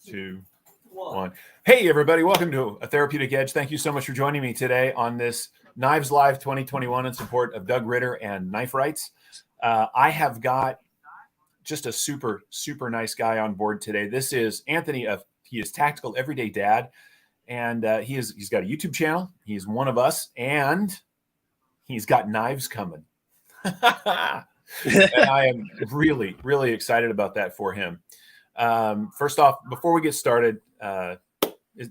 2, 1. Hey, everybody. Welcome to A Therapeutic Edge. Thank you so much for joining me today on this Knives Live 2021 in support of Doug Ritter and Knife Rights. I have got just a super, super nice guy on board today. This is Anthony. He is Tactical Everyday Dad, and he's got a YouTube channel. He's one of us, and he's got knives coming. And I am really, really excited about that for him. First off, before we get started, do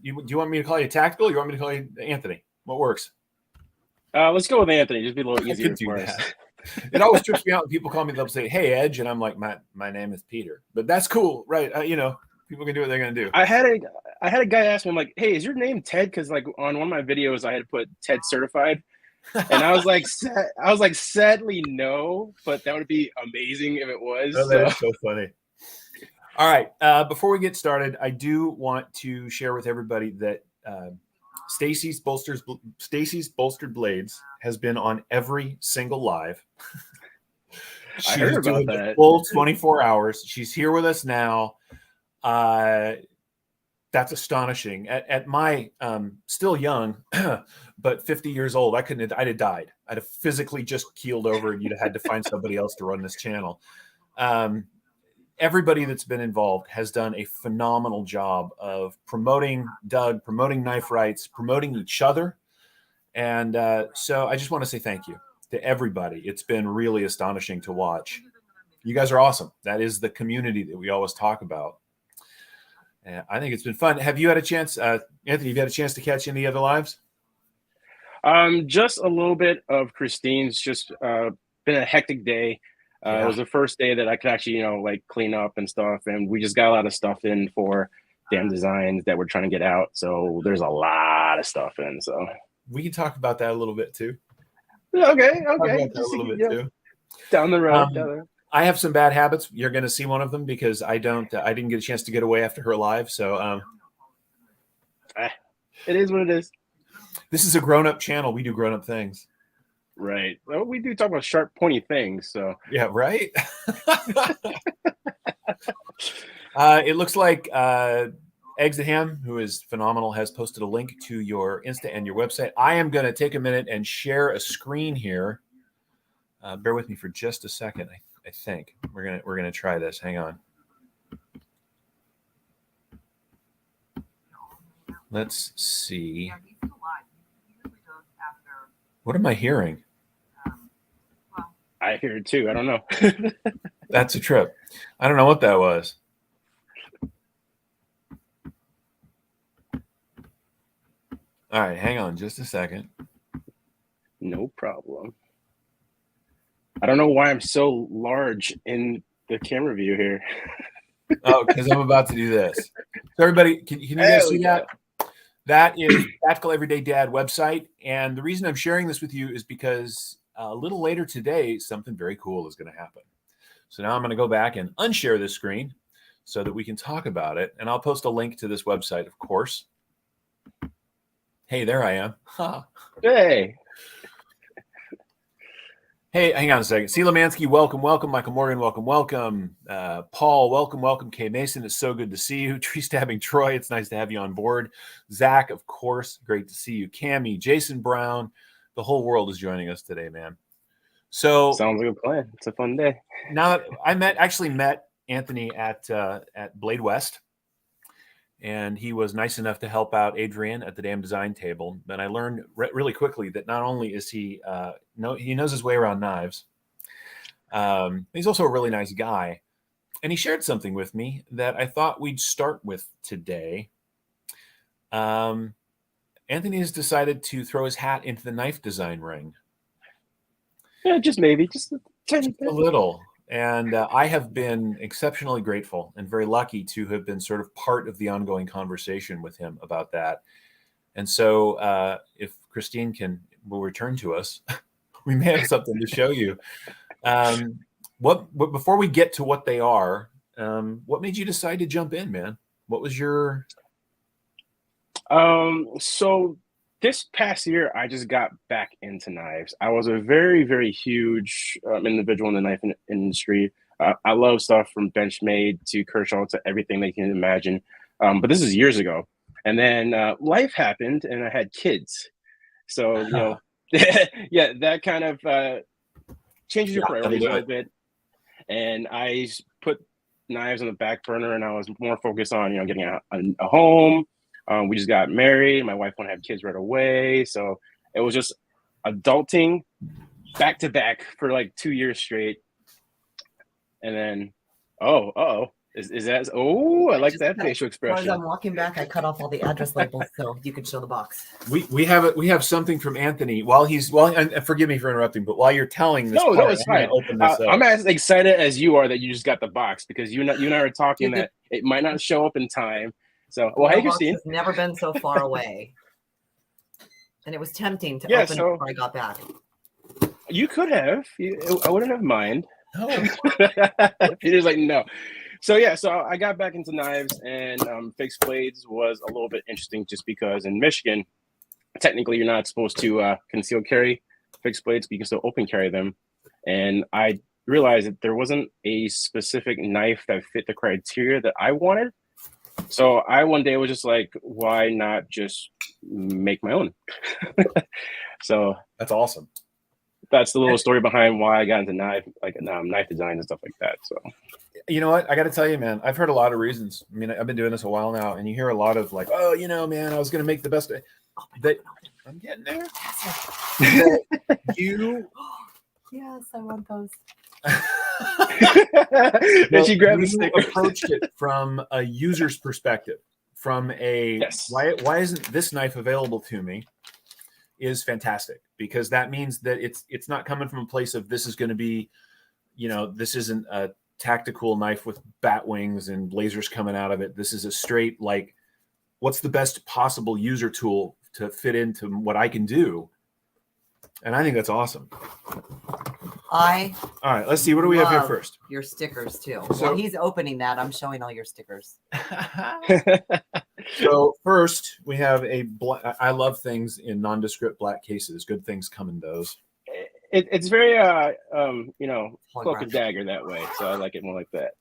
you want me to call you Tactical? Or you want me to call you Anthony? What works? Let's go with Anthony. Just be a little easier for us. It always trips me out when people call me. They'll say, "Hey, Edge," and I'm like, "My name is Peter." But that's cool, right? People can do what they're gonna do. I had a guy ask me, I'm like, "Hey, is your name Ted?" Because like on one of my videos, I had put Ted Certified, and I was like, sadly no, but that would be amazing if it was. Oh, that is so funny. All right. Before we get started, I do want to share with everybody that Stacy's Bolstered Blades has been on every single live. I heard about that. Full 24 hours. She's here with us now. That's astonishing. At my still young, but 50 years old, I'd have died. I'd have physically just keeled over, and you'd have had to find somebody else to run this channel. Everybody that's been involved has done a phenomenal job of promoting Doug, promoting Knife Rights, promoting each other. And so I just want to say thank you to everybody. It's been really astonishing to watch. You guys are awesome. That is the community that we always talk about. And I think it's been fun. Have you had a chance, Anthony, have you had a chance to catch any other lives? Just a little bit of Christine's. Just been a hectic day. It was the first day that I could actually, like clean up and stuff. And we just got a lot of stuff in for damn designs that we're trying to get out. So there's a lot of stuff in. So we can talk about that a little bit too. Okay. Too. Down the road. I have some bad habits. You're going to see one of them because I didn't get a chance to get away after her live. So it is what it is. This is a grown-up channel. We do grown-up things. Right. Well, we do talk about sharp, pointy things. So yeah, right. It looks like Eggs and Ham, who is phenomenal, has posted a link to your Insta and your website. I am going to take a minute and share a screen here. Bear with me for just a second. I think we're gonna try this. Hang on. Let's see. What am I hearing? I hear it too. I don't know. That's a trip. I don't know what that was. All right, hang on just a second. No problem. I don't know why I'm so large in the camera view here. Oh, because I'm about to do this. So everybody, can you guys see that? That is Tactical Everyday Dad website. And the reason I'm sharing this with you is because a little later today, something very cool is going to happen. So now I'm going to go back and unshare this screen so that we can talk about it. And I'll post a link to this website, of course. Hey, there I am. Huh. Hey. Hey, hang on a second. C. Lemansky, welcome. Michael Morgan, welcome. Paul, welcome. K. Mason, it's so good to see you. Tree Stabbing Troy, it's nice to have you on board. Zach, of course, great to see you. Cami, Jason Brown, the whole world is joining us today, man. So sounds like a plan. It's a fun day. Now I actually met Anthony at Blade West, and he was nice enough to help out Adrian at the damn design table. But I learned really quickly that not only is he knows his way around knives, he's also a really nice guy. And he shared something with me that I thought we'd start with today. Anthony has decided to throw his hat into the knife design ring. Yeah, just maybe, just a little. And I have been exceptionally grateful and very lucky to have been sort of part of the ongoing conversation with him about that. And so if Christine will return to us, we may have something to show you. Before we get to what they are, what made you decide to jump in, man? What was your... So this past year, I just got back into knives. I was a very, very huge individual in the knife industry. I love stuff from Benchmade to Kershaw to everything they can imagine. But this is years ago. And then life happened and I had kids. So, you know, yeah, that kind of changes your priorities a little bit. And I put knives on the back burner, and I was more focused on, you know, getting a home. We just got married. My wife wanted to have kids right away. So it was just adulting back to back for like 2 years straight. And then, is that, I like that facial expression. As I'm walking back, I cut off all the address labels so you can show the box. We have something from Anthony and forgive me for interrupting, but while you're telling this, no, it's fine. I'm as excited as you are that you just got the box, because you and I are talking that it might not show up in time. So, well, hey, Christine. It's never been so far away, and it was tempting to open it before I got back. You could have. I wouldn't have mind. No. Peter's like, no. So yeah, so I got back into knives, and fixed blades was a little bit interesting just because in Michigan, technically you're not supposed to conceal carry fixed blades, but you can still open carry them. And I realized that there wasn't a specific knife that fit the criteria that I wanted. So I one day was just like, why not just make my own? So that's awesome. That's the little story behind why I got into knife design and stuff like that. So, you know what? I got to tell you, man, I've heard a lot of reasons. I mean, I've been doing this a while now, and you hear a lot of like, oh, you know, man, I was going to make the best. I'm getting there. Yes, I want those. Then she grabbed the sticker. Approached it from a user's perspective, from a why isn't this knife available to me? Is fantastic, because that means that it's not coming from a place of this is going to be, you know, this isn't a tactical knife with bat wings and lasers coming out of it. This is a straight, like, what's the best possible user tool to fit into what I can do? And I think that's awesome. All right, let's see. What do we have here first? Your stickers too. So while he's opening that, I'm showing all your stickers. So first we have I love things in nondescript black cases. Good things come in those. It's very you know, cloak and dagger that way. So I like it more like that.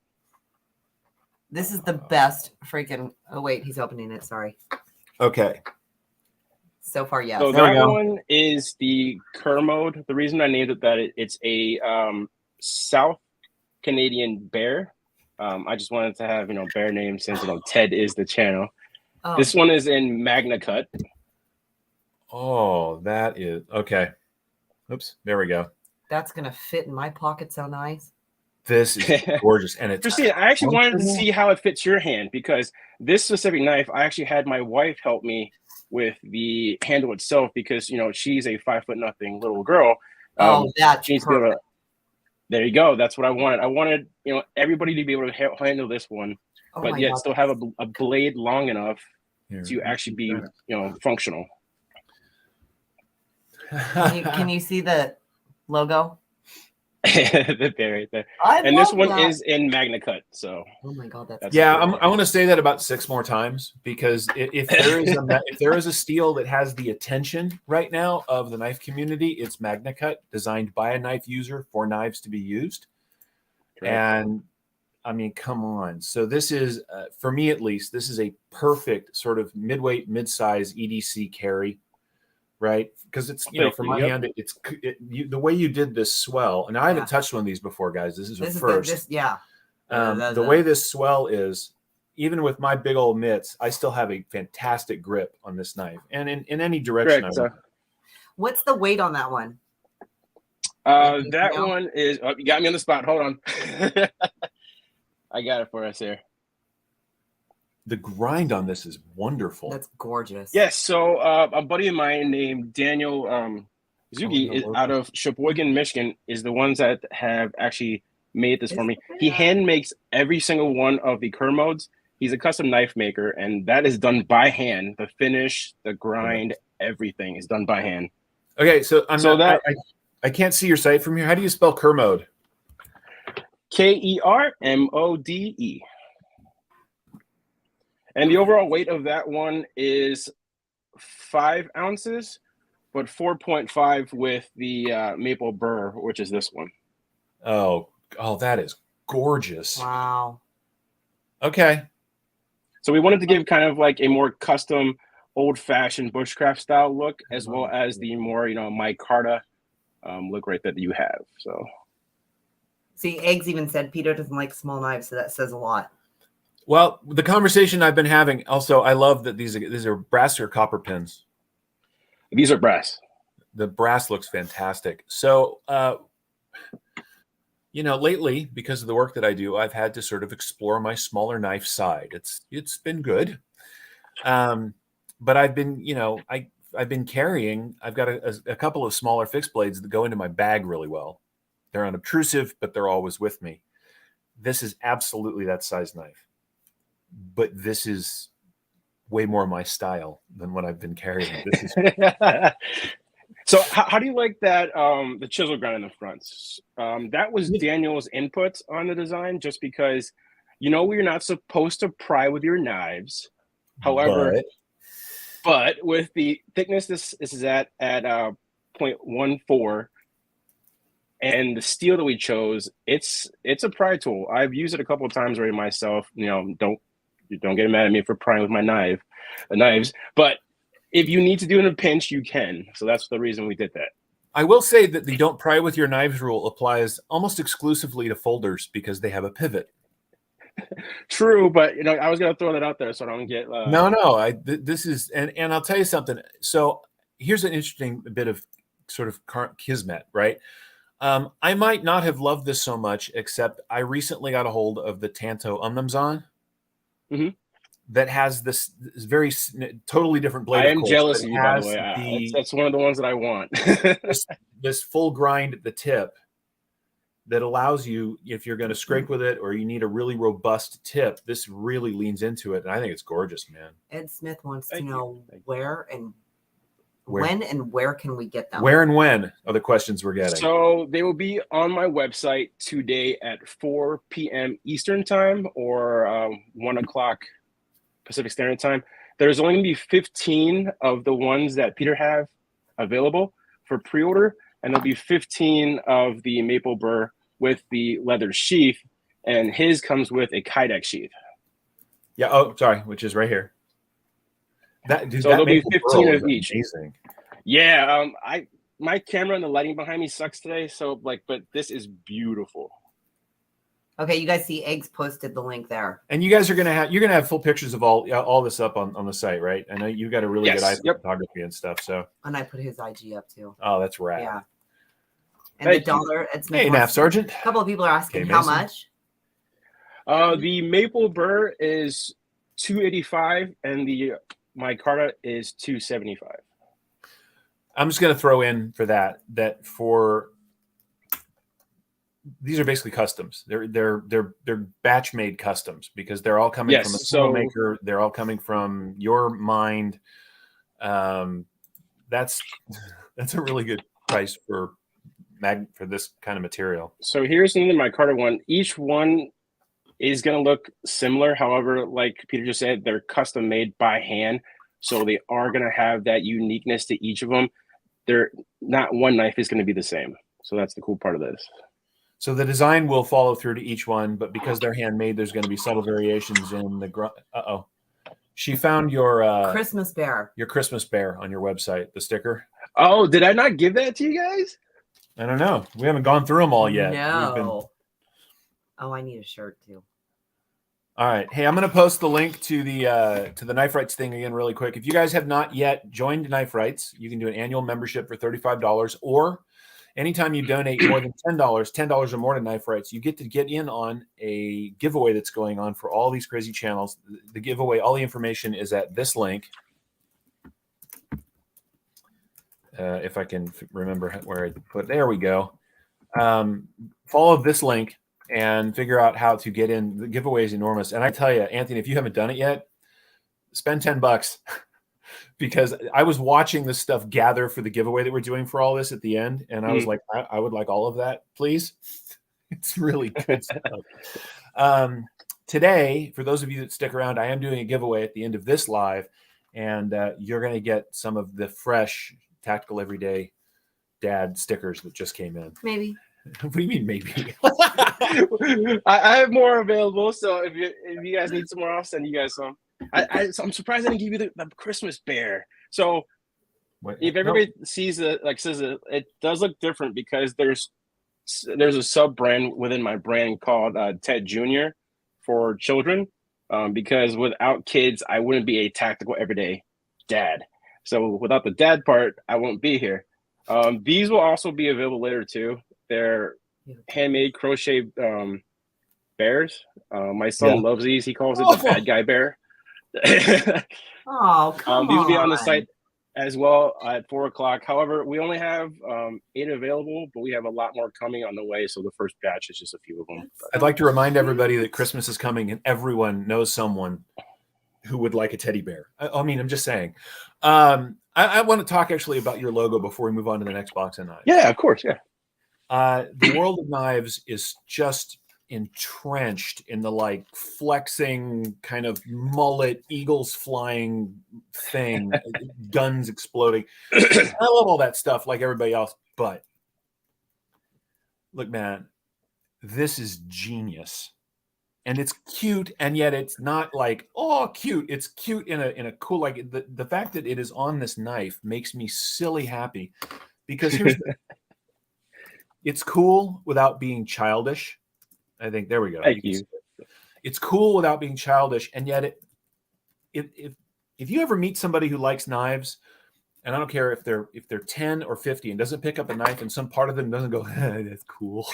This is the best freaking. Oh wait, he's opening it. Sorry. Okay. So far, yes. So that one is the Kermode. The reason I named it that, it's a South Canadian bear. I just wanted to have, you know, bear name since, you know, Ted is the channel. Oh. This one is in Magna Cut. Oh, that is okay. Oops, there we go. That's gonna fit in my pocket so nice. This is gorgeous, and it's. Christine, I actually wanted to see how it fits your hand, because this specific knife, I actually had my wife help me with the handle itself, because, you know, she's a 5'0" little girl. That's perfect. There you go. That's what I wanted. I wanted, you know, everybody to be able to handle this one, but yet still have a blade long enough to actually be, you know, functional. Can you see the logo? The bear right there. And this one is in Magna Cut. So, oh my god, that's I want to say that about 6 more times, because if there is a steel that has the attention right now of the knife community, it's Magna Cut, designed by a knife user for knives to be used. Correct. And I mean, come on. So this is, for me at least, this is a perfect sort of midweight, mid-size EDC carry. Right, because it's, you know, for my hand, the way you did this swell, and I haven't touched one of these before, guys. This is a first. The way this swell is, even with my big old mitts, I still have a fantastic grip on this knife, and in any direction. What's the weight on that one? That one is. Oh, you got me on the spot. Hold on. I got it for us here. The grind on this is wonderful. That's gorgeous. Yes. So a buddy of mine named Daniel Zugi is out of Sheboygan, Michigan, is the ones that have actually made this for me. He hand makes every single one of the Kermodes. He's a custom knife maker, and that is done by hand. The finish, the grind, everything is done by hand. Okay, so I can't see your site from here. How do you spell Kermode? Kermode. And the overall weight of that one is 5 ounces, but 4.5 with the maple burr, which is this one. Oh, that is gorgeous. Wow. Okay. So we wanted to give kind of like a more custom, old-fashioned bushcraft style look, as well as the more, micarta look right that you have. So, see, Eggs even said Peter doesn't like small knives, so that says a lot. Well, the conversation I've been having also, I love that these are brass or copper pins. These are brass. The brass looks fantastic. So, lately, because of the work that I do, I've had to sort of explore my smaller knife side. It's been good. But I've been, I've been carrying, I've got a couple of smaller fixed blades that go into my bag really well. They're unobtrusive, but they're always with me. This is absolutely that size knife. But this is way more my style than what I've been carrying. This is So how do you like that, the chisel ground in the fronts? That was Daniel's input on the design, just because, we're not supposed to pry with your knives. However, but with the thickness this is at 0.14, and the steel that we chose, it's a pry tool. I've used it a couple of times already myself. Don't get mad at me for prying with my knives, but if you need to do it in a pinch, you can. So that's the reason we did that. I will say that the don't pry with your knives rule applies almost exclusively to folders because they have a pivot. True, but I was gonna throw that out there so I don't get no. This is and I'll tell you something. So here's an interesting bit of sort of kismet, right? I might not have loved this so much, except I recently got a hold of the Tanto Umnumzon. Mm-hmm. That has this very totally different blade. I am jealous of you, by the way. That's one of the ones that I want. this full grind at the tip that allows you, if you're going to scrape with it or you need a really robust tip, this really leans into it. And I think it's gorgeous, man. Ed Smith wants to know where when and where can we get them? Where and when are the questions we're getting. So they will be on my website today at 4 p.m. Eastern time or 1 o'clock Pacific Standard Time. There's only going to be 15 of the ones that Peter have available for pre-order, and there'll be 15 of the maple burr with the leather sheath, and his comes with a Kydex sheath. Yeah. Oh, sorry, which is right here. So there'll be 15 of each. Amazing. Yeah. My camera and the lighting behind me sucks today, so but this is beautiful. Okay, you guys see Eggs posted the link there. And you guys are gonna have full pictures of all this up on the site, right? I know you got a really good eye for photography and stuff. So and I put his IG up too. Oh, that's rad. Yeah. And the dollar. Hey, NAF Sergeant. A couple of people are asking how much. The maple burr is $285, and the micarta is $275. I'm just gonna throw in for that for. These are basically customs. They're batch made customs because they're all coming from a single maker. They're all coming from your mind. That's a really good price for this kind of material. So here's another micarta one. Each one is going to look similar. However, like Peter just said, they're custom made by hand. So they are going to have that uniqueness to each of them. They're not one knife is going to be the same. So that's the cool part of this. So the design will follow through to each one, but because they're handmade, there's going to be subtle variations in the. She found your Christmas bear. Your Christmas bear on your website, the sticker. Oh, did I not give that to you guys? I don't know. We haven't gone through them all yet. No. Oh, I need a shirt too. All right. Hey, I'm going to post the link to the Knife Rights thing again really quick. If you guys have not yet joined Knife Rights, you can do an annual membership for $35, or anytime you donate more than $10 or more to Knife Rights, you get to get in on a giveaway that's going on for all these crazy channels. The giveaway, all the information is at this link. If I can remember where I put, there we go. Follow this link and figure out how to get in. The giveaway is enormous. And I tell you, Anthony, if you haven't done it yet, spend $10 because I was watching this stuff gather for the giveaway that we're doing for all this at the end. And I was like, I would like all of that, please. It's really good stuff. Today, for those of you that stick around, I am doing a giveaway at the end of this live, and you're going to get some of the fresh Tactical Everyday Dad stickers that just came in. Maybe. What do you mean maybe? I have more available, so if you guys need some more, I'll send you guys some. I'm surprised I didn't give you the Christmas bear. So if everybody sees it, like says it does look different because there's a sub brand within my brand called Ted Jr. for children. Because without kids, I wouldn't be a tactical everyday dad. So without the dad part, I won't be here. These will also be available later too. They're handmade crochet bears. My son loves these. He calls it the bad guy bear. Oh, come these will be on on the site as well at 4 o'clock. However, we only have 8 available, but we have a lot more coming on the way. So the first batch is just a few of them. I'd like to remind everybody that Christmas is coming and everyone knows someone who would like a teddy bear. I mean, I'm just saying. I want to talk actually about your logo before we move on to the next box of knives. Yeah, of course. Yeah. The world of knives is just entrenched in the like flexing kind of mullet, eagles flying thing, guns exploding. I love all that stuff like everybody else, but look, man, this is genius. And it's cute, and yet it's not like, oh, cute. It's cute in a cool, like the fact that it is on this knife makes me silly happy, because here's it's cool without being childish. I think there we go. Thank you. It's cool without being childish, and yet if you ever meet somebody who likes knives, and I don't care if they're 10 or 50 and doesn't pick up a knife, and some part of them doesn't go, that's cool.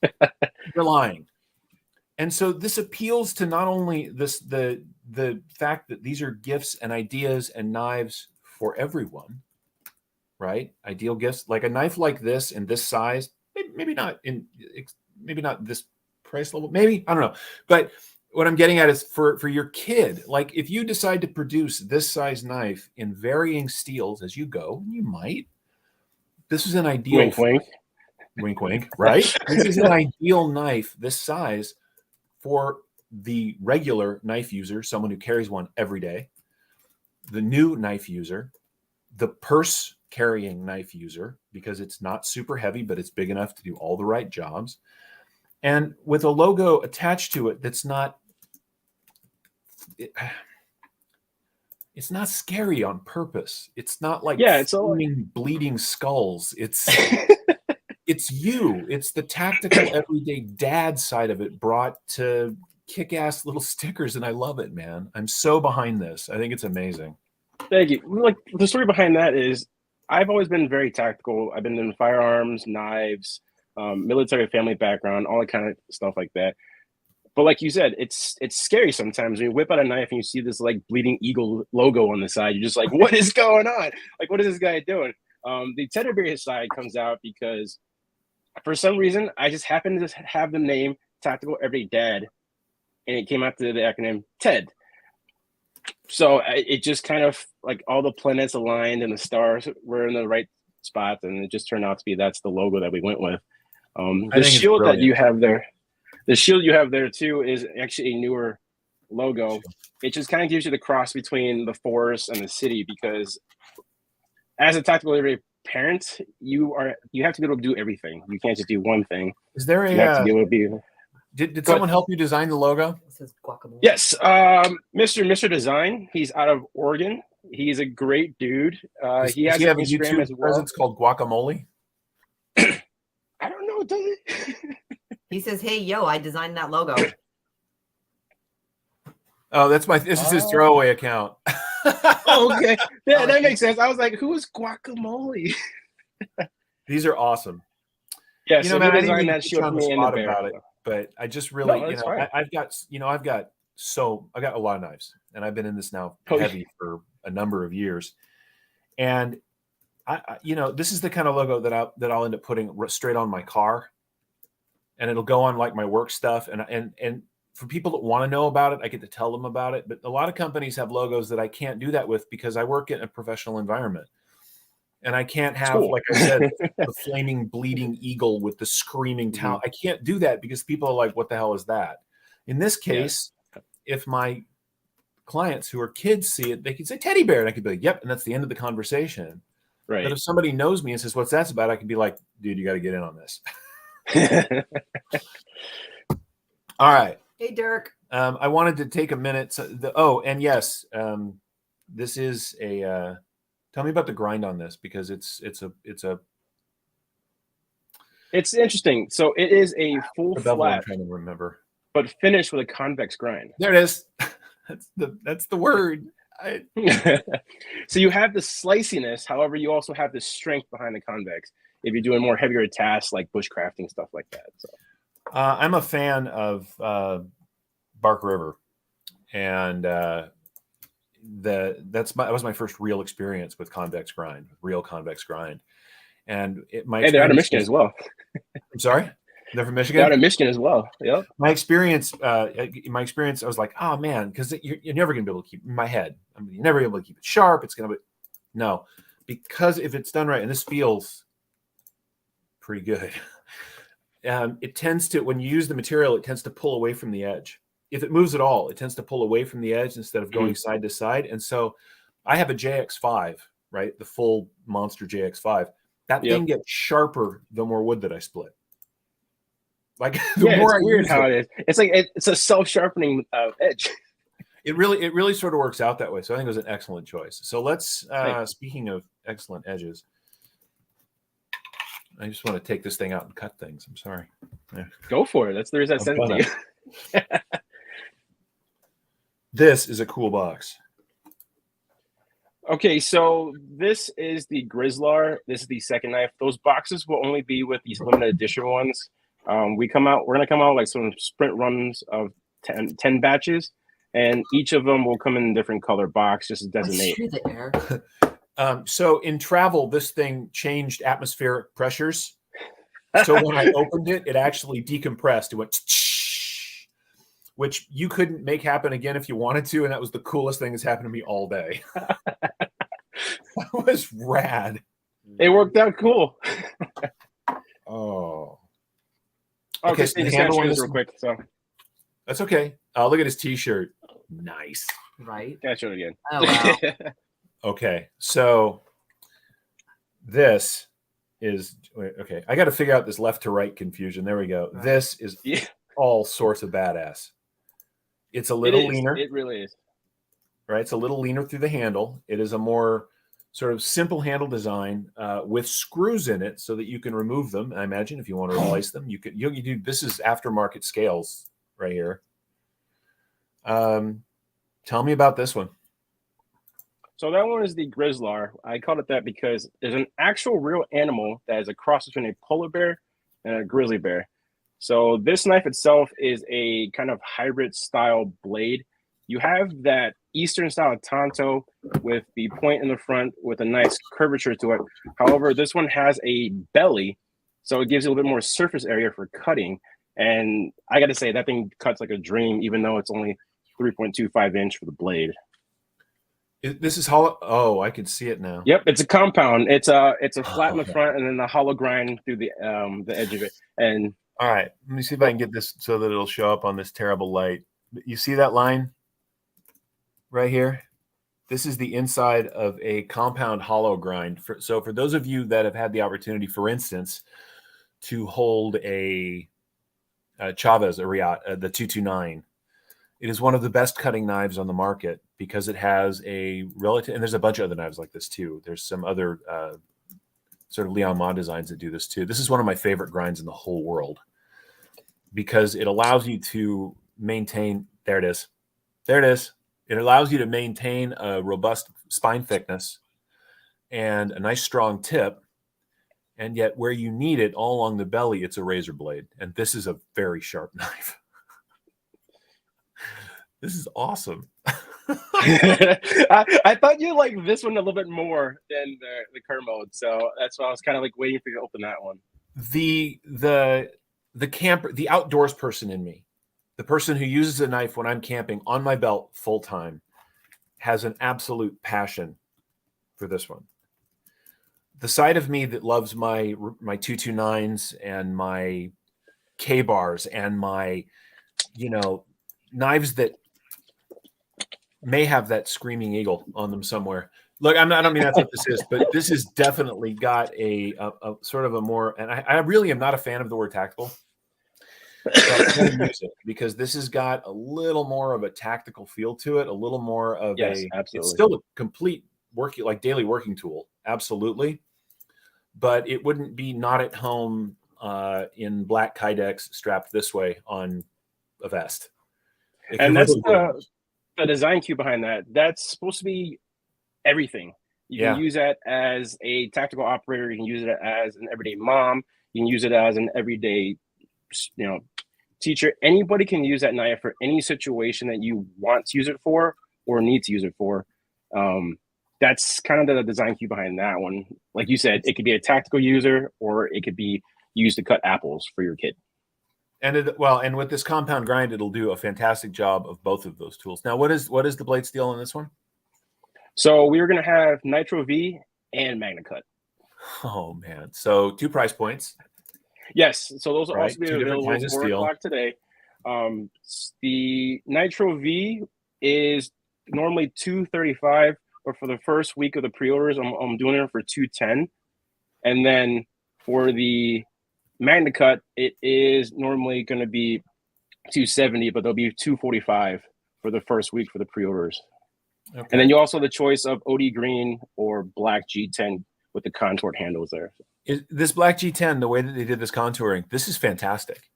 They're lying. And so this appeals to not only the fact that these are gifts and ideas and knives for everyone, right? Ideal gifts, like a knife like this in this size, maybe not this price level, maybe, I don't know. But what I'm getting at is for your kid, like if you decide to produce this size knife in varying steels as you go, you might. This is an ideal. Wink, wink. Wink, wink, right? This is an ideal knife this size for the regular knife user, someone who carries one every day, the new knife user, the purse carrying knife user, because it's not super heavy, but it's big enough to do all the right jobs. And with a logo attached to it that's not, it's not scary on purpose. It's not like it's bleeding skulls. It's it's you. It's the tactical everyday dad side of it brought to kick-ass little stickers, and I love it, man. I'm so behind this. I think it's amazing. Thank you. Like the story behind that is I've always been very tactical. I've been in firearms, knives, military family background, all that kind of stuff like that. But like you said, it's scary sometimes when you whip out a knife and you see this like bleeding eagle logo on the side. You're just like, what is going on? Like, what is this guy doing? The teddy bear side comes out because for some reason I just happened to have the name Tactical Everyday Dad, and it came out to the acronym TED. So it just kind of like all the planets aligned and the stars were in the right spot, and it just turned out to be that's the logo that we went with. The shield that you have there. The shield you have there too is actually a newer logo. It just kind of gives you the cross between the forest and the city, because as a tactical everyday parent, you have to be able to do everything. You can't just do one thing. Is there you have to be able to be. Did someone help you design the logo? This is guacamole. Yes, Mr. Design. He's out of Oregon. He's a great dude. He has have an a Instagram YouTube as well. presence called Guacamole. I don't know. Does it? He says, "Hey, yo, I designed that logo." Oh, this is his throwaway account. Oh, okay. Yeah, that makes sense. I was like, who is Guacamole? These are awesome. Yeah, you so know, man, he I didn't designed mean that to shield on for the me and spot the bear. about it, but I just really, No, I've got a lot of knives, and I've been in this now heavy for a number of years, and I this is the kind of logo that I'll end up putting straight on my car, and it'll go on like my work stuff, and for people that want to know about it, I get to tell them about it. But a lot of companies have logos that I can't do that with because I work in a professional environment. And I can't have, like I said, the flaming bleeding eagle with the screaming towel. I can't do that because people are like, what the hell is that? In this case, if my clients who are kids see it, they can say teddy bear. And I could be like, yep. And that's the end of the conversation. Right. But if somebody knows me and says, what's that about? I can be like, dude, you got to get in on this. All right. Hey, Dirk. I wanted to take a minute. Oh, and yes, this is a. Tell me about the grind on this, because it's interesting. So it is a full the bevel I'm flat, trying to remember, but finished with a convex grind. There it is. That's the word. So you have the sliciness, however, you also have the strength behind the convex if you're doing more heavier tasks like bushcrafting, stuff like that. So I'm a fan of Bark River, and that was my first real experience with convex grind, real convex grind, and they're out of Michigan as well. I'm sorry, they're from Michigan. They're out of Michigan as well. Yep. My experience, I was like, oh man, because you're never gonna be able to keep in my head. I mean, you're never able to keep it sharp. It's gonna be no, because if it's done right, and this feels pretty good. It tends to, when you use the material, it tends to pull away from the edge. If it moves at all, it tends to pull away from the edge instead of going side to side. And so I have a JX5, right? The full monster JX5. That thing gets sharper the more wood that I split. Like the more it's weird how it is. It's like it's a self-sharpening edge. It really sort of works out that way. So I think it was an excellent choice. So let's, speaking of excellent edges, I just want to take this thing out and cut things. I'm sorry. Yeah. Go for it. That's the reason I sent it to you. This is a cool box. Okay, so this is the Grizzler. This is the second knife. Those boxes will only be with these limited edition ones. We're gonna come out like some sprint runs of 10 batches, and each of them will come in a different color box just to designate. So in travel, this thing changed atmospheric pressures. So when I opened it, it actually decompressed. It went, which you couldn't make happen again if you wanted to. And that was the coolest thing that's happened to me all day. That was rad. It worked out cool. Oh. Okay, so just handle this real quick. So that's okay. Look at his t-shirt. Nice. Right. Yeah, show it again. Oh, wow. Okay, so this is okay. I got to figure out this left to right confusion. There we go. Right. This is all sorts of badass. It's a little leaner. It really is. Right, it's a little leaner through the handle. It is a more sort of simple handle design with screws in it, so that you can remove them. I imagine if you want to replace them, you could. You do. This is aftermarket scales right here. Tell me about this one. So that one is the Grizzler. I called it that because there's an actual real animal that is a cross between a polar bear and a grizzly bear. So this knife itself is a kind of hybrid style blade. You have that Eastern style tanto with the point in the front with a nice curvature to it. However, this one has a belly, so it gives you a little bit more surface area for cutting. And I got to say, that thing cuts like a dream, even though it's only 3.25 inch for the blade. This is hollow. Oh, I can see it now. Yep, it's a compound. It's a flat in the front and then the hollow grind through the edge of it. And all right, let me see if I can get this so that it'll show up on this terrible light. You see that line right here? This is the inside of a compound hollow grind. So for those of you that have had the opportunity, for instance, to hold a Chavez, the 229. It is one of the best cutting knives on the market because it has a relative, and there's a bunch of other knives like this too. There's some other sort of Leon Ma designs that do this too. This is one of my favorite grinds in the whole world because it allows you to maintain, there it is. There it is. It allows you to maintain a robust spine thickness and a nice strong tip. And yet where you need it all along the belly, it's a razor blade. And this is a very sharp knife. This is awesome. I thought you liked this one a little bit more than the Kermode, so that's why I was kind of like waiting for you to open that one. The camper, the outdoors person in me, the person who uses a knife when I'm camping on my belt full time, has an absolute passion for this one. The side of me that loves my 229s and my K-bars and my, knives that may have that screaming eagle on them somewhere. Look, I don't mean that's what this is, but this has definitely got a sort of a more, and I really am not a fan of the word tactical. But I'm going to use it because this has got a little more of a tactical feel to it, a little more of Yes, a, absolutely. it's still a complete working, like daily working tool. Absolutely. But it wouldn't be not at home in black Kydex strapped this way on a vest. And that's the design cue behind that. That's supposed to be everything. You can use that as a tactical operator. You can use it as an everyday mom. You can use it as an everyday, teacher. Anybody can use that knife for any situation that you want to use it for or need to use it for. That's kind of the design cue behind that one. Like you said, it could be a tactical user or it could be used to cut apples for your kid. And and with this compound grind, it'll do a fantastic job of both of those tools. Now, what is the blade steel on this one? So we were going to have Nitro V and Magna Cut. Oh man! So 2 price points. Yes. So those will also be 2 different available kinds of at 4 steel. o'clock today. The Nitro V is normally $235, but for the first week of the pre-orders, I'm doing it for $210. And then for the Magna Cut, it is normally going to be $270, but there'll be $245 for the first week for the pre-orders. Okay. And then you also have the choice of OD green or black G10 with the contoured handles there. This black G10, the way that they did this contouring, this is fantastic.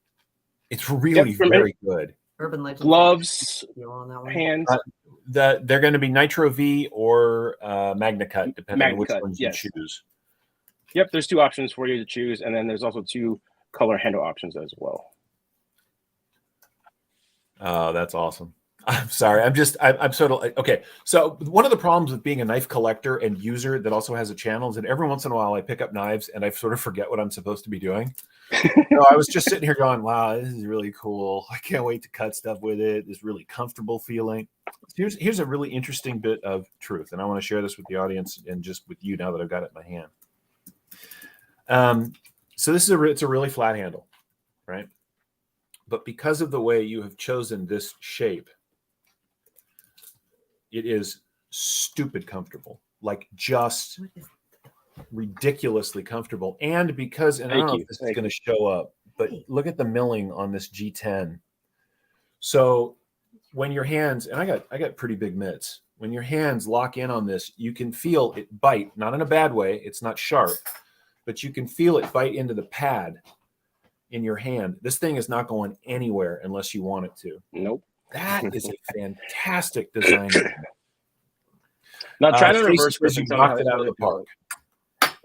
It's really very good. Urban Legends gloves, hands. They're going to be Nitro V or Magna Cut, depending on which ones you choose. Yep, there's 2 options for you to choose, and then there's also 2 color handle options as well. Oh, that's awesome. I'm sorry. I'm sort of okay. So one of the problems with being a knife collector and user that also has a channel is that every once in a while I pick up knives and I sort of forget what I'm supposed to be doing. So I was just sitting here going, wow, this is really cool. I can't wait to cut stuff with it. It's really comfortable feeling. Here's a really interesting bit of truth. And I want to share this with the audience and just with you now that I've got it in my hand. So this is it's a really flat handle, right? But because of the way you have chosen this shape, it is stupid comfortable, like just ridiculously comfortable. And because, and I don't know if this is going to show up, but look at the milling on this G10. So when your hands, and I got pretty big mitts, when your hands lock in on this, you can feel it bite, not in a bad way. It's not sharp, but you can feel it bite into the pad in your hand. This thing is not going anywhere unless you want it to. Nope. That is a fantastic design. Now try to reverse you knocked it out of the park.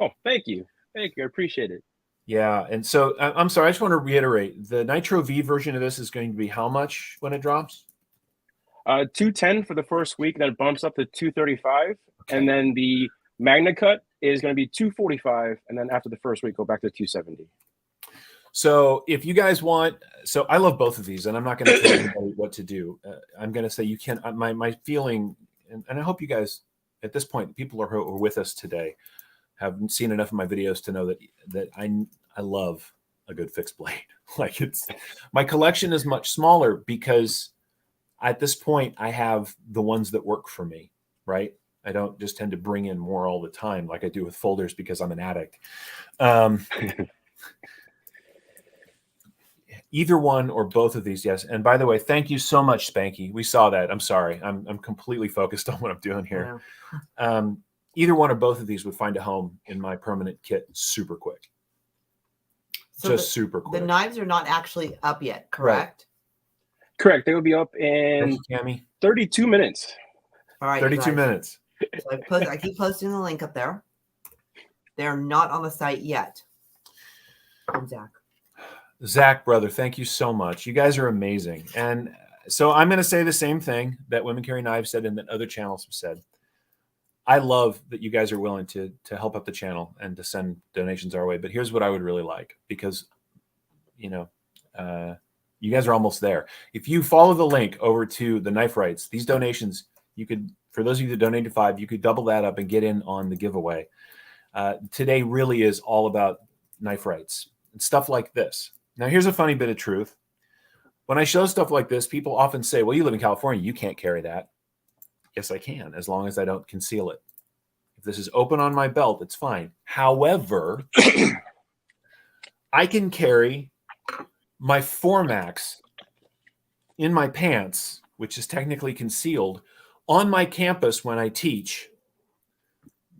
Oh, thank you. Thank you. I appreciate it. Yeah. And so I'm sorry. I just want to reiterate the Nitro V version of this is going to be how much when it drops? $210 for the first week. Then it bumps up to $235. Okay. And then the Magna Cut is going to be $245. And then after the first week, go back to $270. So if you guys want, so I love both of these, and I'm not going to tell anybody what to do. I'm going to say you can. My feeling, and I hope you guys at this point, people who are with us today, have seen enough of my videos to know that I love a good fixed blade. Like my collection is much smaller because at this point I have the ones that work for me, right? I don't just tend to bring in more all the time like I do with folders because I'm an addict. Either one or both of these, yes. And by the way, thank you so much, Spanky. We saw that. I'm sorry. I'm completely focused on what I'm doing here. Yeah. Either one or both of these would find a home in my permanent kit super quick. So just super quick. The knives are not actually up yet, correct? Right. Correct. They will be up in 32 minutes. All right, 32 minutes. So I keep posting the link up there. They're not on the site yet. From Zach, brother, thank you so much. You guys are amazing. And so I'm going to say the same thing that Women Carry Knives said and that other channels have said. I love that you guys are willing to help up the channel and to send donations our way. But here's what I would really like, because, you guys are almost there. If you follow the link over to the Knife Rights, these donations, you could, for those of you that donated $5, you could double that up and get in on the giveaway. Today really is all about Knife Rights and stuff like this. Now, here's a funny bit of truth. When I show stuff like this, people often say, well, you live in California, you can't carry that. Yes, I can, as long as I don't conceal it. If this is open on my belt, it's fine. However, I can carry my Formax in my pants, which is technically concealed, on my campus when I teach,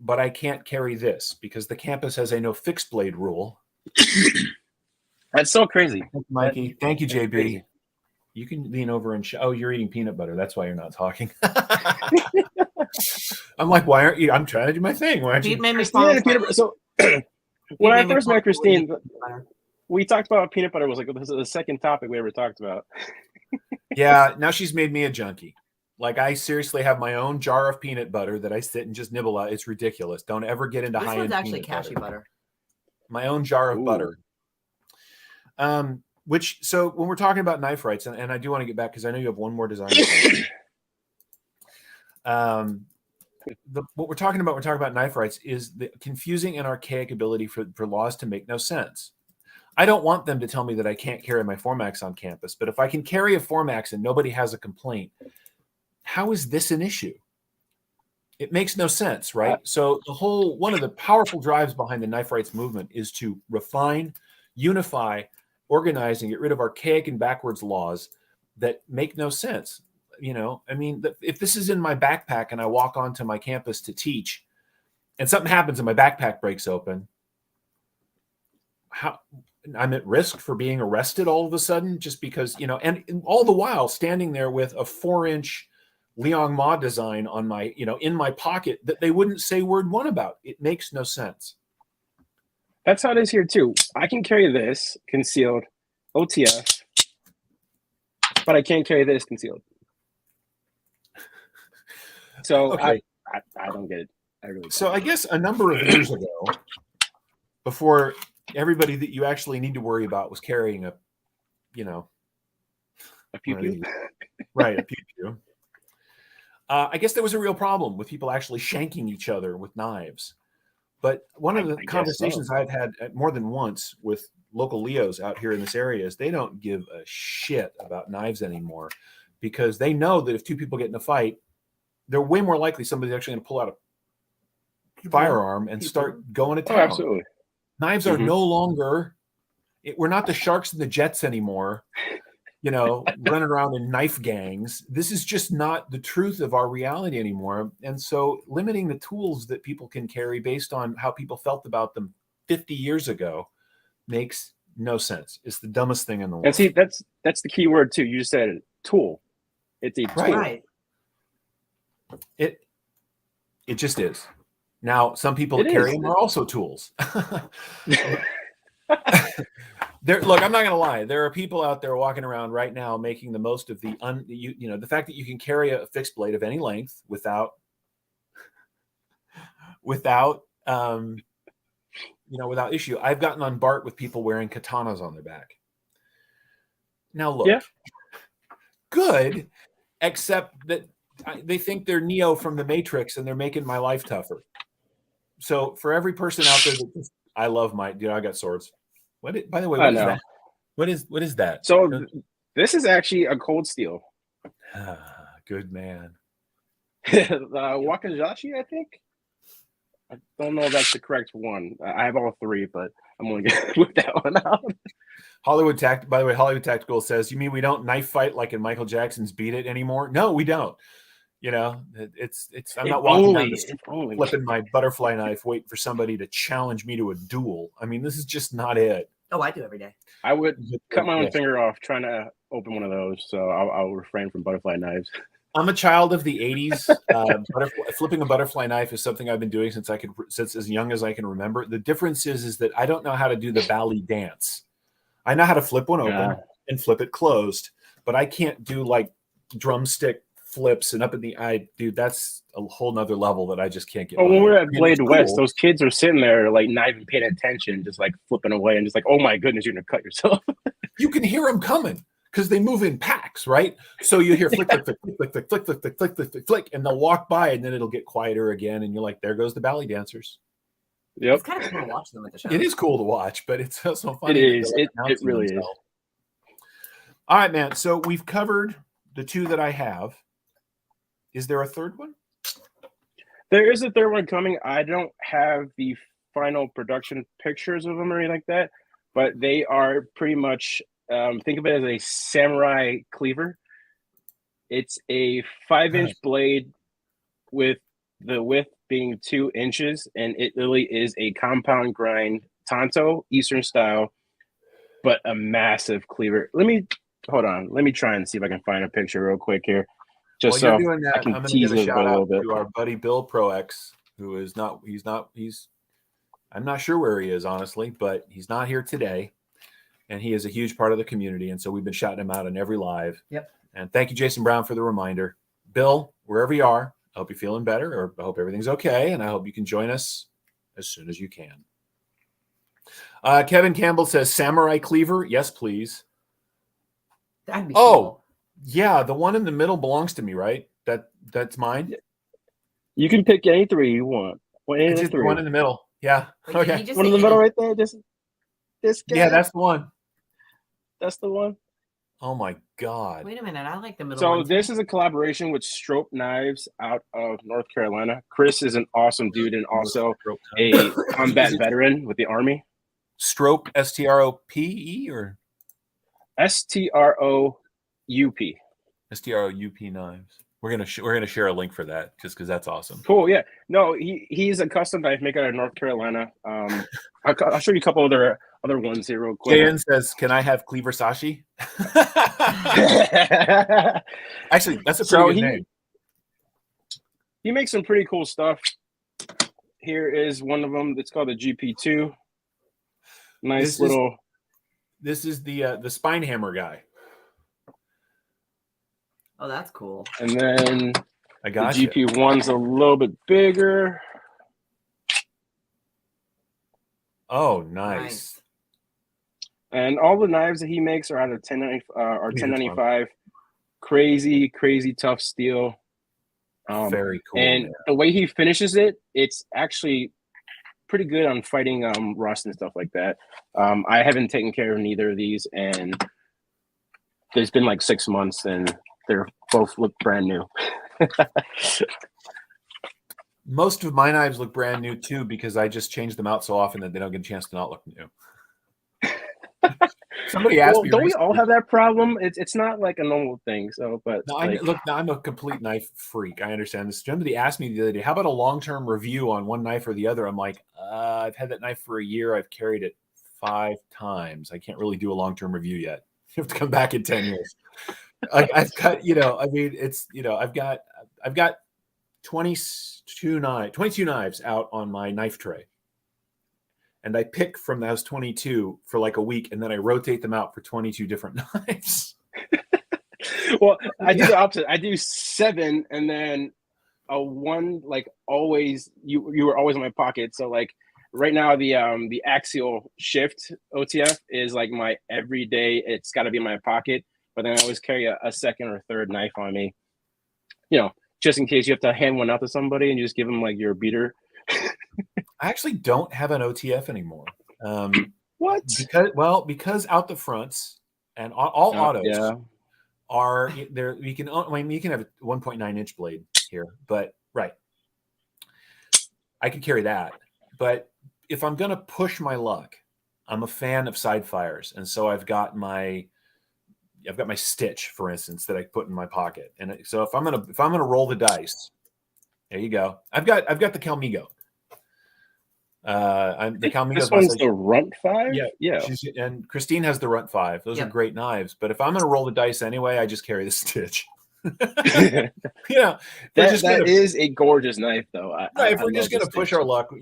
but I can't carry this because the campus has a no fixed blade rule. That's so crazy. Thank you, Mikey. Thank you, JB. Crazy. You can lean over and oh, you're eating peanut butter. That's why you're not talking. I'm like, why aren't you? I'm trying to do my thing. Why aren't you? Made me fall So when I first met Christine, we talked about peanut butter. Was like, this is the second topic we ever talked about. Yeah, now she's made me a junkie. Like, I seriously have my own jar of peanut butter that I sit and just nibble at. It's ridiculous. Don't ever get into high-end peanut butter. This one's actually cashew butter. My own jar of butter. So when we're talking about knife rights, and I do want to get back because I know you have one more design. What we're talking about knife rights is the confusing and archaic ability for laws to make no sense. I don't want them to tell me that I can't carry my Formax on campus, but if I can carry a Formax and nobody has a complaint, how is this an issue? It makes no sense, right? So one of the powerful drives behind the knife rights movement is to refine, unify, organize, and get rid of archaic and backwards laws that make no sense. You know, I mean, if this is in my backpack and I walk onto my campus to teach and something happens and my backpack breaks open, how I'm at risk for being arrested all of a sudden just because, you know, and all the while standing there with a 4-inch Liang Ma design on my, you know, in my pocket that they wouldn't say word one about. It makes no sense. That's how it is here too. I can carry this concealed OTF, but I can't carry this concealed. So okay. I don't get it. I really don't. So I guess a number of years ago, before everybody that you actually need to worry about was carrying a, you know, a pew-pew. Right, a pew-pew. I guess there was a real problem with people actually shanking each other with knives. But one of the conversations I've had more than once with local Leos out here in this area is they don't give a shit about knives anymore because they know that if two people get in a fight, they're way more likely somebody's actually going to pull out a firearm and start going to town. Oh, absolutely. Knives are no longer, we're not the Sharks and the Jets anymore, you know, running around in knife gangs. This is just not the truth of our reality anymore. And so limiting the tools that people can carry based on how people felt about them 50 years ago makes no sense. It's the dumbest thing in the world. And see, that's the key word too. You just said it, tool. It's a tool. Right. It just is. Now, some people that carry them are also tools. Look, I'm not going to lie. There are people out there walking around right now making the most of the the fact that you can carry a fixed blade of any length without issue. I've gotten on BART with people wearing katanas on their back. Now, look, good, except that they think they're Neo from the Matrix and they're making my life tougher. So for every person out there that I love I got swords. By the way, what is that? What is that? So this is actually a cold steel. Good man. Wakazashi, I think. I don't know if that's the correct one. I have all three, but I'm going to whip that one out. Hollywood Tactical says, "You mean we don't knife fight like in Michael Jackson's Beat It anymore?" No, we don't. You know, it's. I'm not walking down the street flipping my butterfly knife, waiting for somebody to challenge me to a duel. I mean, this is just not it. Oh, I do every day. I would cut my own finger off trying to open one of those, so I'll refrain from butterfly knives. I'm a child of the 80s. Flipping a butterfly knife is something I've been doing since as young as I can remember. The difference is that I don't know how to do the Bali dance. I know how to flip one open and flip it closed, but I can't do like drumstick flips and up in the eye. Dude, that's a whole nother level that I just can't get. Oh, when we're at Blade West, those kids are sitting there like not even paying attention, just like flipping away and just like, oh my goodness, you're gonna cut yourself. You can hear them coming because they move in packs, right? So you hear flick, flick, flick, flick, flick, flick, flick, flick, flick, flick, flick, flick, and they'll walk by and then it'll get quieter again, and you're like, there goes the ballet dancers. Yep. It's kind of cool to watch them at the show. It is cool to watch, but it's also funny. It is. It really is. All right, man. So we've covered the two that I have. Is there a third one? There is a third one coming. I don't have the final production pictures of them or anything like that, but they are pretty much think of it as a samurai cleaver. It's a 5-inch blade with the width being 2 inches, and it really is a compound grind tanto, Eastern style, but a massive cleaver. Hold on. Let me try and see if I can find a picture real quick here. While Just you're so doing that, I can I'm going to tease give a it shout a little out bit. to our buddy Bill ProX, who is I'm not sure where he is, honestly, but he's not here today. And he is a huge part of the community. And so we've been shouting him out in every live. Yep. And thank you, Jason Brown, for the reminder. Bill, wherever you are, I hope you're feeling better, or I hope everything's okay. And I hope you can join us as soon as you can. Kevin Campbell says, samurai cleaver. Yes, please. That'd be cool. Yeah. The one in the middle belongs to me, right? That's mine. You can pick any 3 you want. Just the one in the middle. Yeah. Wait, okay. did he just One say in the middle any- right there. This guy. Yeah, that's the one. That's the one. Oh my God. Wait a minute. I like the middle So one. this is a collaboration with Strope Knives out of North Carolina. Chris is an awesome dude and also a combat veteran with the Army. Strope, STROPE or STROUP. STROUP knives. We're gonna share a link for that just because that's awesome. Cool. Yeah. No, he's a custom knife maker out of North Carolina. I'll show you a couple other ones here real quick. JN says, "Can I have Cleaver Sashi?" Actually, that's a pretty good name. He makes some pretty cool stuff. Here is one of them. It's called the GP2. Nice little. This is the spine hammer guy. Oh, that's cool. And then I got the GP1's a little bit bigger. Oh, nice. And all the knives that he makes are out of 1095. Crazy tough steel. Very cool. And the way he finishes it, it's actually pretty good on fighting rust and stuff like that. I haven't taken care of neither of these, and there's been like 6 months, and they're both look brand new. Most of my knives look brand new too because I just change them out so often that they don't get a chance to not look new. Somebody asked me. Don't we all have that problem? It's not like a normal thing. So, but no, I'm a complete knife freak. I understand this. Somebody asked me the other day, "How about a long-term review on one knife or the other?" I'm like, I've had that knife for a year. I've carried it 5 times. I can't really do a long-term review yet. You have to come back in 10 years. I've got, I've got 22 knives out on my knife tray. And I pick from those 22 for like a week, and then I rotate them out for 22 different knives. Well, I do the opposite. I do 7, and then a 1, like always. You were always in my pocket. So like right now, the axial shift OTF is like my everyday. It's got to be in my pocket. But then I always carry a second or third knife on me. Just in case you have to hand one out to somebody and you just give them like your beater. I actually don't have an OTF anymore. What? Because out the fronts and all autos are there. You can have a 1.9 inch blade here, but right. I could carry that. But if I'm going to push my luck, I'm a fan of side fires. And so I've got my stitch, for instance, that I put in my pocket. And so if I'm going to roll the dice, there you go. I've got the Calmigo. The Calmigo. This one's the Runt 5. Yeah. And Christine has the Runt 5. Those are great knives. But if I'm going to roll the dice anyway, I just carry the stitch. That is a gorgeous knife, though. If we're just going to push our luck,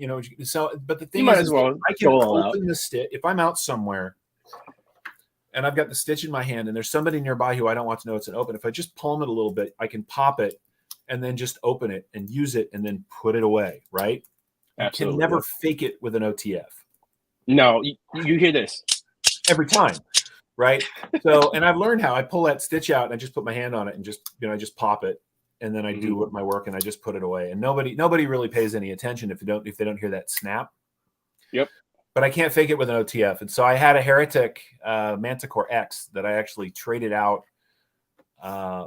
So, but the thing is, I can open the stitch if I'm out somewhere. And I've got the stitch in my hand, and there's somebody nearby who I don't want to know it's an open. If I just palm it a little bit, I can pop it and then just open it and use it and then put it away, right? Absolutely. You can never fake it with an OTF. No, you hear this. Every time, right? So, and I've learned how I pull that stitch out and I just put my hand on it and just, I just pop it, and then I do my work and I just put it away. And nobody really pays any attention if they don't hear that snap. Yep. But I can't fake it with an OTF. And so I had a Heretic Manticore X that I actually traded out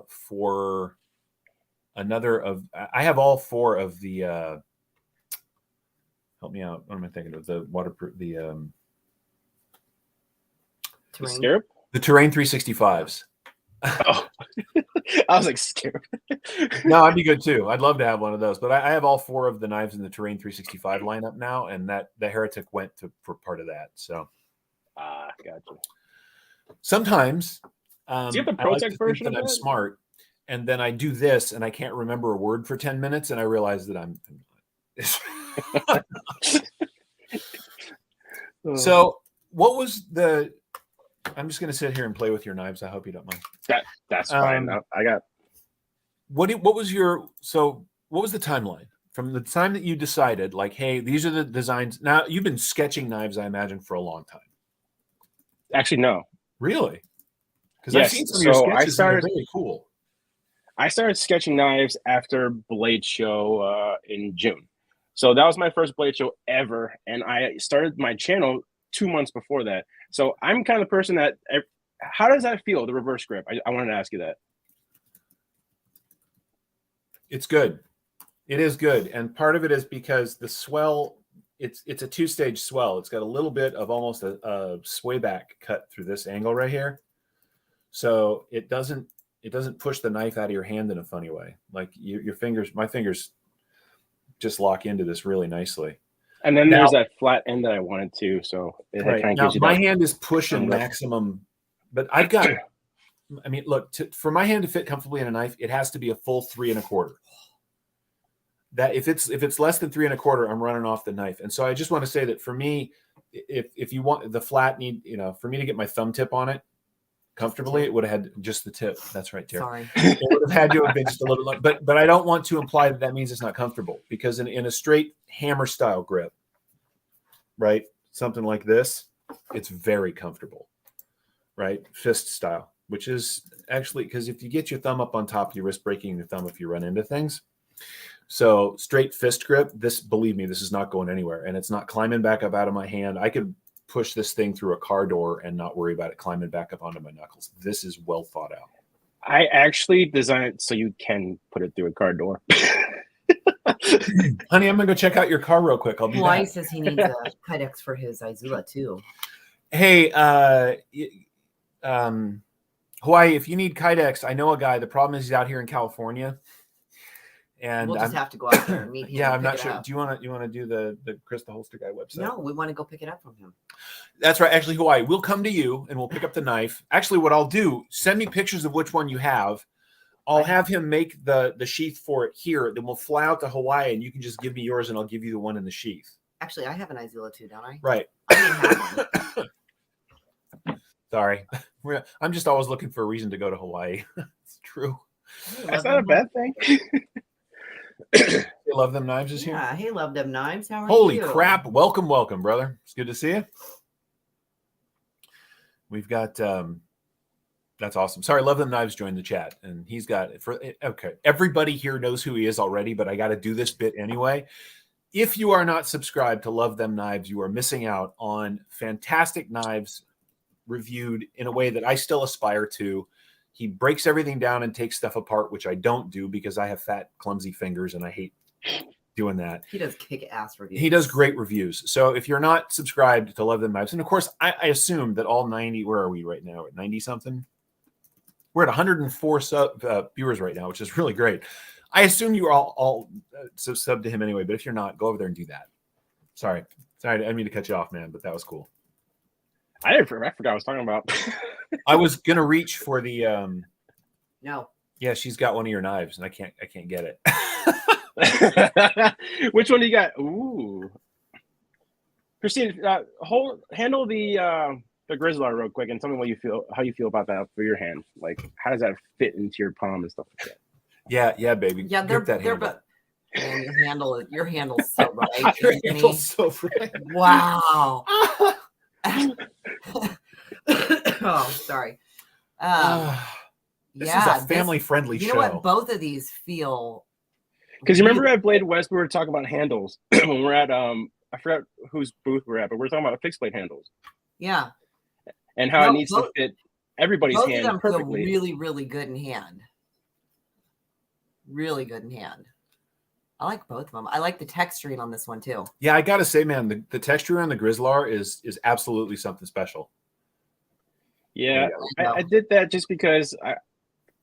for another of. I have all 4 of the. Help me out. What am I thinking of? The waterproof. The Scarab. The Terrain 365s. Oh, I was like scared. No, I'd be good too. I'd love to have one of those. But I have all 4 of the knives in the Terrain 365 lineup now, and that the Heretic went for part of that. So, gotcha. Sometimes Do you have the I like to ProTech think version that of I'm that? smart, and then I do this, and I can't remember a word for 10 minutes, and I realize that I'm. So, what was the? I'm just going to sit here and play with your knives. I hope you don't mind. That's fine. I got. What was your? So, what was the timeline from the time that you decided, like, hey, these are the designs? Now, you've been sketching knives, I imagine, for a long time. Actually, no. Really? Because Yes. I've seen some of your sketches and they're very cool. I started sketching knives after Blade Show in June. So that was my first Blade Show ever. And I started my channel 2 months before that. So I'm kind of the person that, how does that feel, the reverse grip? I wanted to ask you that. It's good. It is good. And part of it is because the swell, it's a 2-stage swell. It's got a little bit of almost a sway back cut through this angle right here. So it doesn't push the knife out of your hand in a funny way. Like my fingers just lock into this really nicely. And then there's that flat end that I wanted to. So it right. kind of Now, gives you my that hand is pushing maximum, but I've got, I mean, look, for my hand to fit comfortably in a knife, it has to be a full 3 1/4. That if it's less than 3 1/4, I'm running off the knife. And so I just want to say that for me, if you want the flat for me to get my thumb tip on it comfortably, it would have had just the tip. That's right, Terry. Sorry. It would have had to have been just a little, but I don't want to imply that means it's not comfortable, because in a straight hammer style grip, right, something like this, it's very comfortable, right? Fist style, which is actually, because if you get your thumb up on top, you risk breaking your thumb if you run into things. So straight fist grip, believe me, this is not going anywhere, and it's not climbing back up out of my hand. I could push this thing through a car door and not worry about it climbing back up onto my knuckles. This is well thought out. I actually designed it so you can put it through a car door. Honey, I'm gonna go check out your car real quick. I'll be Hawaii back. says he needs a Kydex for his Izula too. Hey, Hawaii, if you need Kydex, I know a guy. The problem is he's out here in California. And we'll just have to go out there and meet him. Yeah, I'm not sure. Do you want to do the Chris the Holster Guy website? No, we want to go pick it up from him. That's right. Actually, Hawaii, we'll come to you and we'll pick up the knife. Actually, what I'll do, send me pictures of which one you have. I'll have him make the sheath for it here. Then we'll fly out to Hawaii and you can just give me yours and I'll give you the one in the sheath. Actually, I have an Izula too, don't I? Right. I didn't have one. Sorry. I'm just always looking for a reason to go to Hawaii. It's true. That's not a bad thing. Hey, Love Them Knives is here. Yeah, hey, Love Them Knives. How are you? Holy crap. Welcome, brother. It's good to see you. We've got that's awesome. Sorry, Love Them Knives joined the chat, and he's got okay. Everybody here knows who he is already, but I got to do this bit anyway. If you are not subscribed to Love Them Knives, you are missing out on fantastic knives reviewed in a way that I still aspire to. He breaks everything down and takes stuff apart, which I don't do because I have fat, clumsy fingers and I hate doing that. He does kick-ass reviews. He does great reviews. So if you're not subscribed to Love Them Knives, and of course, I assume that all 90, where are we right now? At 90 something? We're at 104 viewers right now, which is really great. I assume you are all sub to him anyway, but if you're not, go over there and do that. Sorry, I didn't mean to cut you off, man, but that was cool. I forgot what I was talking about. I was gonna reach for the no. Yeah, she's got one of your knives, and I can't get it. Which one do you got? Ooh, Christine, handle the Grizzler real quick, and tell me how you feel about that for your hand. Like, how does that fit into your palm and stuff like that? Yeah, baby. Yeah, they're man, your handle's so right. Your handle's so right. Wow. Oh, sorry. This is a family-friendly show. You know what? Both of these feel. Because you remember at Blade West, we were talking about handles when we're at I forgot whose booth we're at, but we're talking about fixed blade handles. Yeah. And how it needs to fit everybody's hand both of them perfectly. Feel really, really good in hand. Really good in hand. I like both of them. I like the texturing on this one too. Yeah, I gotta say, man, the texture on the Grizzler is absolutely something special. Yeah, I did that just because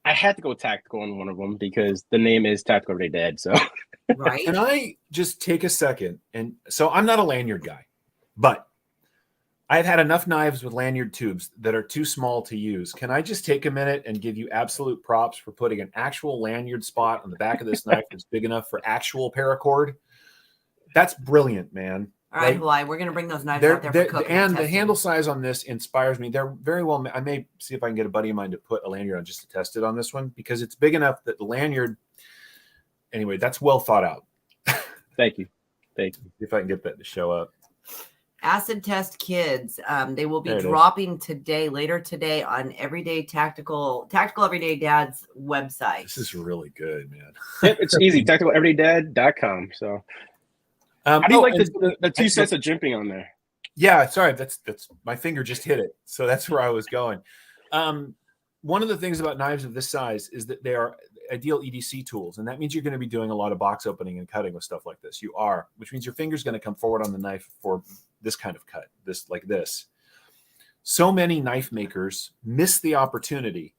I had to go tactical on one of them because the name is Tactical Everyday Dad. So, Right. Can I just take a second? And so I'm not a lanyard guy, but I've had enough knives with lanyard tubes that are too small to use. Can I just take a minute and give you absolute props for putting an actual lanyard spot on the back of this knife that's big enough for actual paracord? That's brilliant, man. All right, Hawaii, we're going to bring those knives out there for cooking. And the handle size on this inspires me. They're very well. I may see if I can get a buddy of mine to put a lanyard on just to test it on this one because it's big enough that the lanyard. Anyway, that's well thought out. Thank you. See if I can get that to show up. Acid Test Kids. They will be dropping later today on Tactical Everyday Dad's website. This is really good, man. Yep, it's easy. TacticalEverydayDad.com. So, how do you like the 2 sets of jimping on there? Yeah, sorry, that's my finger just hit it, so that's where I was going. One of the things about knives of this size is that they are ideal EDC tools, and that means you're going to be doing a lot of box opening and cutting with stuff like this. You are, which means your finger's going to come forward on the knife for this kind of cut, like this. So many knife makers miss the opportunity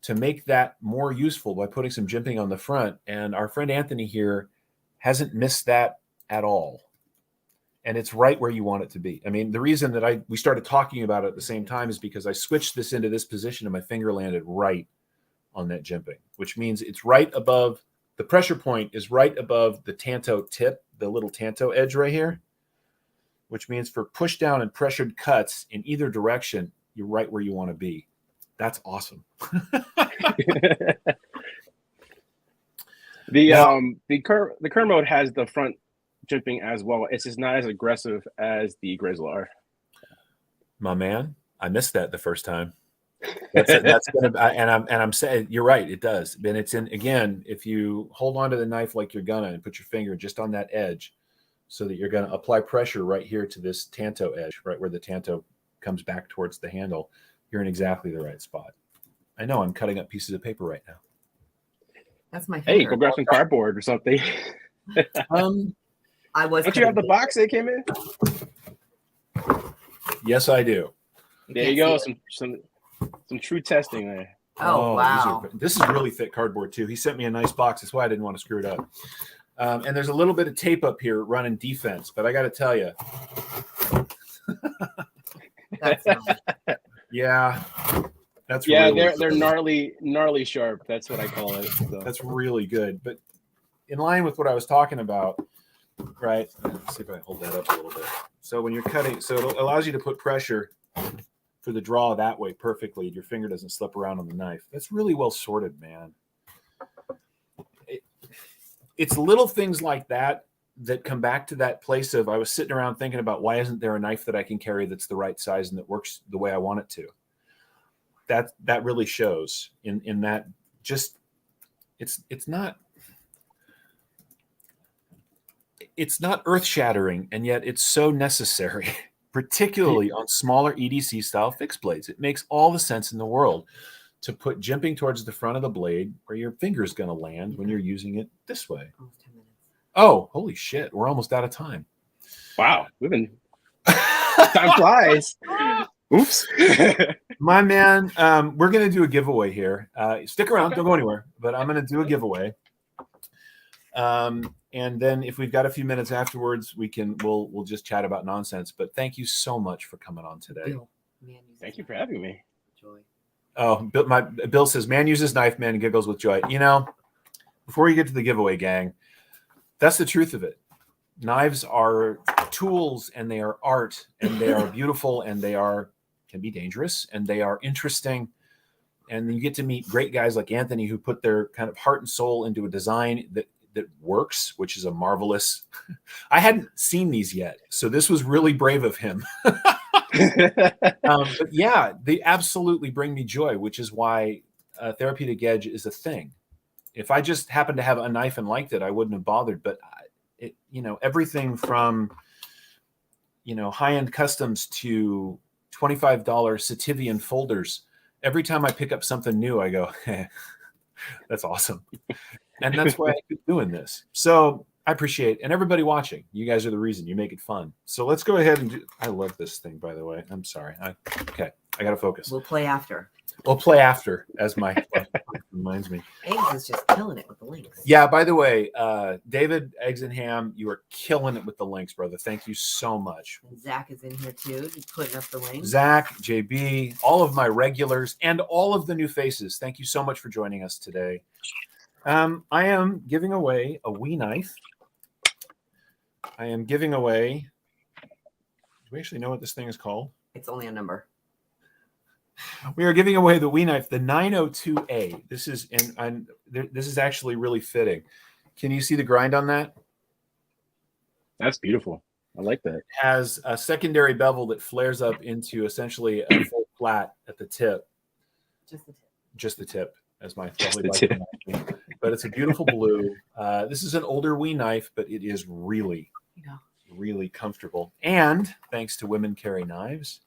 to make that more useful by putting some jimping on the front, and our friend Anthony here hasn't missed that at all. And it's right where you want it to be. I mean, the reason that we started talking about it at the same time is because I switched this into this position and my finger landed right on that jimping, which means it's right above, the pressure point is right above the tanto tip, the little tanto edge right here, which means for push down and pressured cuts in either direction, you're right where you want to be. That's awesome. The Kermode has the front jimping as well. It's just not as aggressive as the Grizzler. My man, I missed that the first time. That's gonna, and I'm saying you're right. It does, and it's in again. If you hold on to the knife like you're gonna, and put your finger just on that edge, so that you're gonna apply pressure right here to this tanto edge, right where the tanto comes back towards the handle, you're in exactly the right spot. I know I'm cutting up pieces of paper right now. That's my finger. Hey, go grab some cardboard or something. I was. Don't you have the box they came in? Yes, I do. There you go. Some true testing there. Oh wow. This is really thick cardboard too. He sent me a nice box. That's why I didn't want to screw it up. And there's a little bit of tape up here running defense, but I got to tell you. That's nice. Yeah. That's they're gnarly sharp. That's what I call it. So. That's really good. But in line with what I was talking about, right? Let's see if I can hold that up a little bit. So when you're cutting, so it allows you to put pressure for the draw that way perfectly. Your finger doesn't slip around on the knife. That's really well sorted, man. It's little things like that that come back to that place of I was sitting around thinking about why isn't there a knife that I can carry that's the right size and that works the way I want it to. That really shows in that. Just it's not earth-shattering, and yet it's so necessary, particularly on smaller EDC style fixed blades. It makes all the sense in the world to put jimping towards the front of the blade where your finger is going to land when you're using it this way. Oh, holy shit. We're almost out of time. Wow. Time flies. Oops. My man, we're going to do a giveaway here. Stick around. Okay. Don't go anywhere. But I'm going to do a giveaway. And then if we've got a few minutes afterwards, we'll just chat about nonsense. But thank you so much for coming on today. Thank you for having me. Joy. Oh, Bill says, man uses knife, man giggles with joy. You know, before you get to the giveaway, gang, that's the truth of it. Knives are tools, and they are art, and they are beautiful, and they can be dangerous, and they are interesting. And you get to meet great guys like Anthony who put their kind of heart and soul into a design that works, which is a marvelous. I hadn't seen these yet, so this was really brave of him. But yeah, they absolutely bring me joy, which is why therapeutic edge is a thing. If I just happened to have a knife and liked it, I wouldn't have bothered. But everything from high-end customs to $25 Sativian folders. Every time I pick up something new, I go, hey, that's awesome. And that's why I keep doing this. So I appreciate, and everybody watching, you guys are the reason. You make it fun. So let's go ahead and I love this thing, by the way. I'm sorry. Okay. I got to focus. We'll play after. We'll play after, as my reminds me. Eggs is just killing it with the links. Yeah, by the way, David, Eggs and Ham, you are killing it with the links, brother. Thank you so much. And Zach is in here too, just putting up the links. Zach, JB, all of my regulars, and all of the new faces. Thank you so much for joining us today. I am giving away a Wee knife. I am giving away. Do we actually know what this thing is called? It's only a number. We are giving away the Wee knife, the 902A. This is this is actually really fitting. Can you see the grind on that? That's beautiful. I like that. It has a secondary bevel that flares up into essentially a full flat at the tip. Just the tip. Just the tip, as my lovely wife reminds me. But it's a beautiful blue. This is an older Wee knife, but it is really, really comfortable. And thanks to Women Carry Knives,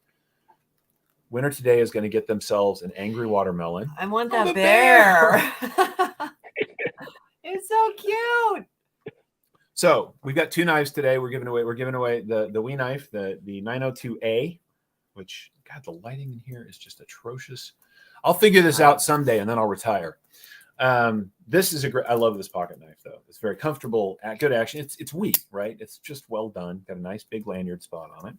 winner today is going to get themselves an angry watermelon. I want that bear. It's so cute. So we've got two knives today. We're giving away the Wee knife, the 902A, which, God, the lighting in here is just atrocious. I'll figure this out someday and then I'll retire. This is I love this pocket knife though. It's very comfortable, good action. It's Wee, right? It's just well done. Got a nice big lanyard spot on it.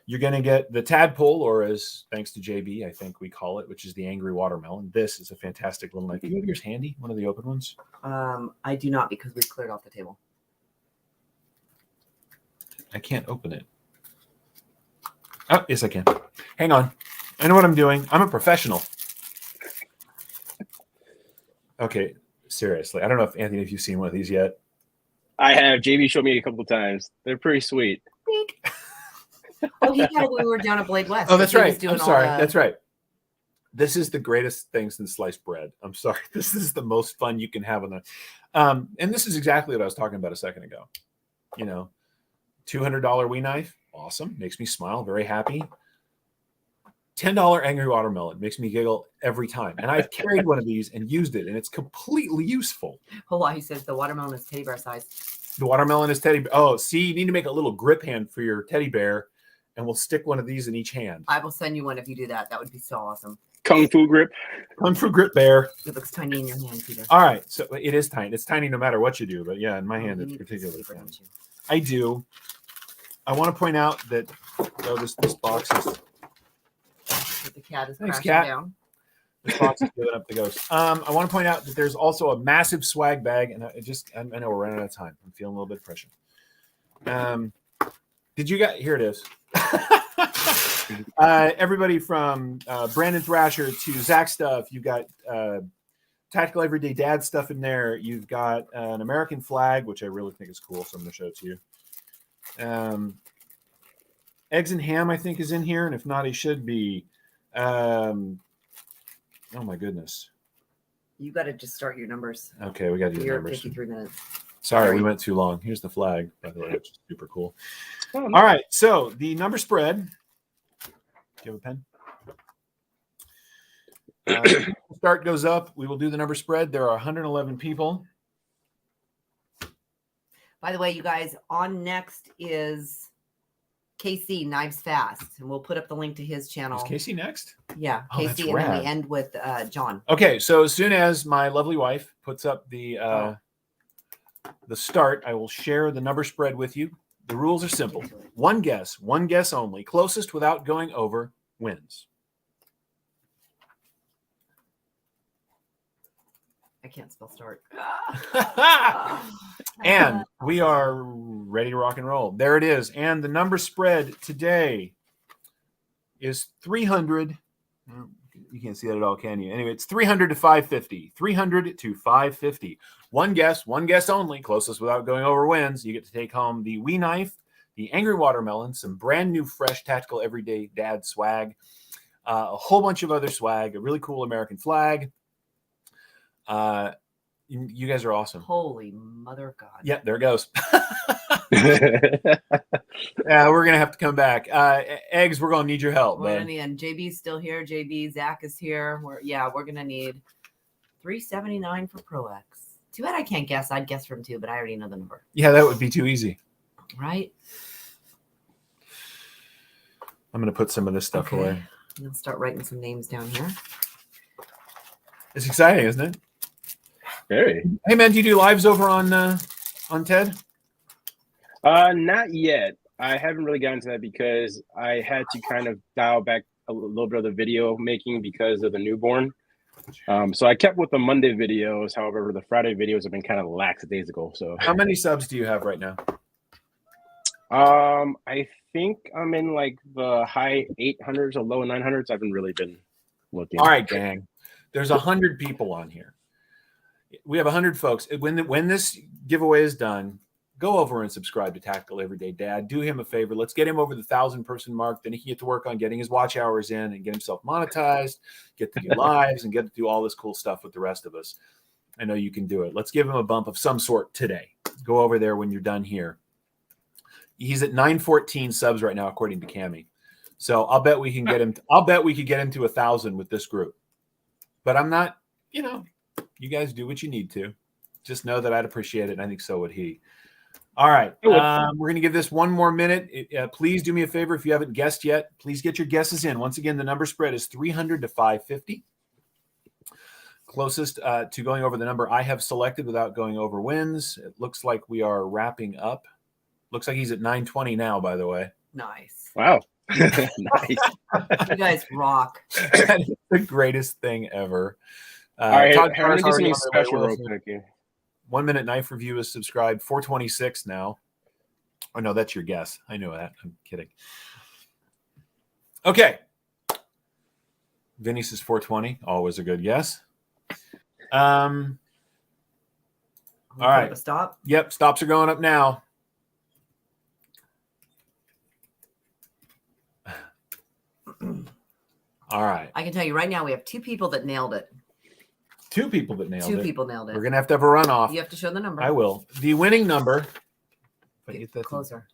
You're going to get the tadpole, or as thanks to JB, I think we call it, which is the angry watermelon. This is a fantastic little knife. Do you have yours handy? One of the open ones? I do not, because we cleared off the table. I can't open it. Oh, yes, I can. Hang on. I know what I'm doing. I'm a professional. Okay, seriously. I don't know if Anthony, if you've seen one of these yet. I have. JB showed me a couple of times. They're pretty sweet. Oh, he had it when we were down at Blade West. Oh, that's right. I'm sorry. That's right. This is the greatest thing since sliced bread. I'm sorry. This is the most fun you can have on the. And this is exactly what I was talking about a second ago. You know, $200 Wee knife, awesome, makes me smile, very happy. $10 angry watermelon makes me giggle every time. And I've carried one of these and used it, and it's completely useful. Hawaii says the watermelon is teddy bear size. The watermelon is teddy bear. Oh, see, you need to make a little grip hand for your teddy bear, and we'll stick one of these in each hand. I will send you one if you do that. That would be so awesome. Kung Fu grip. Kung Fu grip bear. It looks tiny in your hand, Peter. All right. So it is tiny. It's tiny no matter what you do. But yeah, in my hand, it's particularly tiny. I do. I want to point out that this box is. The cat is Thanks, crashing cat. down. This box is giving up the ghost. I want to point out that there's also a massive swag bag, and I know we're running out of time. I'm feeling a little bit of pressure. Did you guys? Here it is. Everybody from Brandon Thrasher to Zach stuff. You've got Tactical Everyday Dad stuff in there. You've got an American flag, which I really think is cool, so I'm going to show it to you. Eggs and Ham, I think, is in here, and if not, he should be. Oh my goodness. You got to just start your numbers. Okay, we got to do You're numbers. 53 minutes. Sorry, we went too long. Here's the flag, by the way, which is super cool. All right, so the number spread. Do you have a pen? Start goes up. We will do the number spread. There are 111 people. By the way, you guys, on next is KC Knives Fast, and we'll put up the link to his channel. Is Casey next? Yeah, Oh, that's KC, and then rad. we end with John. Okay, so as soon as my lovely wife puts up the start, I will share the number spread with you. The rules are simple. One guess only. Closest without going over wins. I can't spell start. And we are ready to rock and roll. There it is. And the number spread today is 300. You can't see that at all, can you? Anyway, it's 300 to 550. 300 to 550. One guess only. Closest without going over wins. You get to take home the Wee knife, the angry watermelon, some brand new, fresh, tactical, everyday dad swag, a whole bunch of other swag, a really cool American flag. You guys are awesome. Holy mother of God. Yeah, there it goes. We're gonna have to come back. Eggs, we're gonna need your help. We're gonna need, and JB's still here. Zach is here. We're gonna need $379 for Pro X. Too bad I can't guess. I'd guess from 2, but I already know the number. Yeah, that would be too easy. Right? I'm gonna put some of this stuff away. I'll start writing some names down here. It's exciting, isn't it? Very. Hey man, do you do lives over on TED? Not yet. I haven't really gotten to that because I had to kind of dial back a little bit of the video making because of the newborn. So I kept with the Monday videos. However, the Friday videos have been kind of lackadaisical. So How many subs do you have right now? I think I'm in like the high 800s or low 900s. I haven't really been looking. All right, gang. There's 100 people on here. We have 100 folks. When this giveaway is done, go over and subscribe to Tactical Everyday Dad. Do him a favor. Let's get him over the 1,000-person mark. Then he can get to work on getting his watch hours in and get himself monetized, get to do lives, and get to do all this cool stuff with the rest of us. I know you can do it. Let's give him a bump of some sort today. Go over there when you're done here. He's at 914 subs right now, according to Cammie. So I'll bet we can get him. I'll bet we could get him to 1,000 with this group. But I'm not, you guys do what you need to. Just know that I'd appreciate it, and I think so would he. All right. We're going to give this one more minute. Please do me a favor. If you haven't guessed yet, please get your guesses in. Once again, the number spread is 300 to 550. Closest to going over the number I have selected without going over wins. It looks like we are wrapping up. Looks like he's at 920 now, by the way. Nice. Wow. Nice. You guys rock. That is the greatest thing ever. All right, Todd I'm going to do Carr's already something on the way special with real us. quick here. 1 Minute Knife Review is subscribed. 426 now. Oh, no, that's your guess. I know that. I'm kidding. Okay. Vinny says 420. Always a good guess. All right. Stop. Yep. Stops are going up now. All right. I can tell you right now, we have 2 people that nailed it. 2 people that nailed it. 2 people nailed it. We're going to have a runoff. You have to show the number. I will. The winning number Get closer.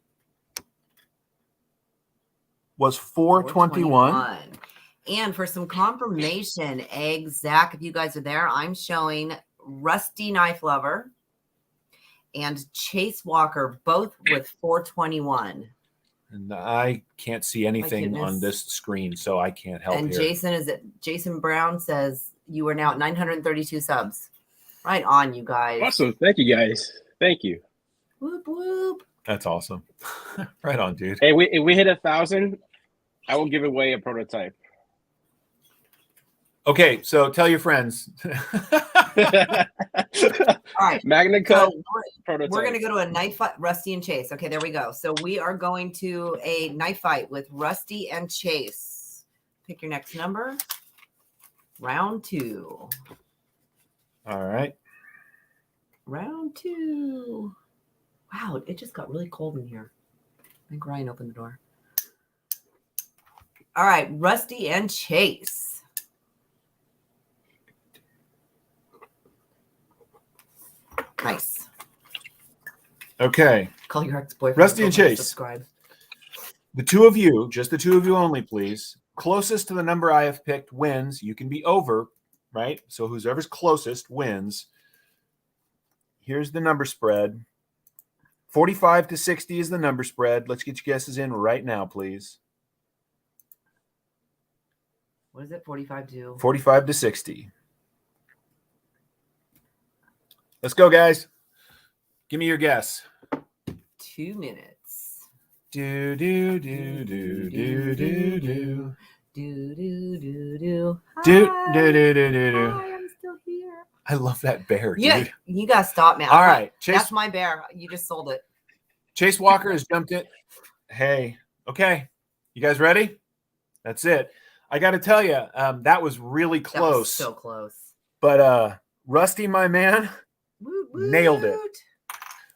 was 421. And for some confirmation, Zach, if you guys are there, I'm showing Rusty Knife Lover and Chase Walker, both with 421. And I can't see anything on this screen, so I can't help and here. Jason Brown says you are now at 932 subs. Right on, you guys. Awesome. Thank you, guys. Thank you. Whoop, whoop. That's awesome. Right on, dude. Hey, if we hit 1,000, I will give away a prototype. Okay, so tell your friends. All right. Magna Cup prototype. We're going to go to a knife fight, Rusty and Chase. Okay, there we go. So we are going to a knife fight with Rusty and Chase. Pick your next number. Round 2. All right. Round 2. Wow, it just got really cold in here. I think Ryan opened the door. All right, Rusty and Chase. Nice. Okay. Call your ex-boyfriend. Rusty and Chase. Subscribe. The 2 of you, just the 2 of you only, please. Closest to the number I have picked wins. You can be over, right? So whoever's closest wins. Here's the number spread. 45 to 60 is the number spread. Let's get your guesses in right now, please. What is it? 45 to 45 to 60. Let's go, guys. Give me your guess. 2 minutes. Do do do do do do do Do do do do. do Hi. do do do do. Hi, I'm still here. I love that bear, Yeah, dude. you gotta stop, man. All right, Chase. That's my bear. You just sold it. Chase Walker has jumped it. Hey, okay. You guys ready? That's it. I got to tell you, that was really close. That was so close. But Rusty, my man, Woot, nailed it. woot.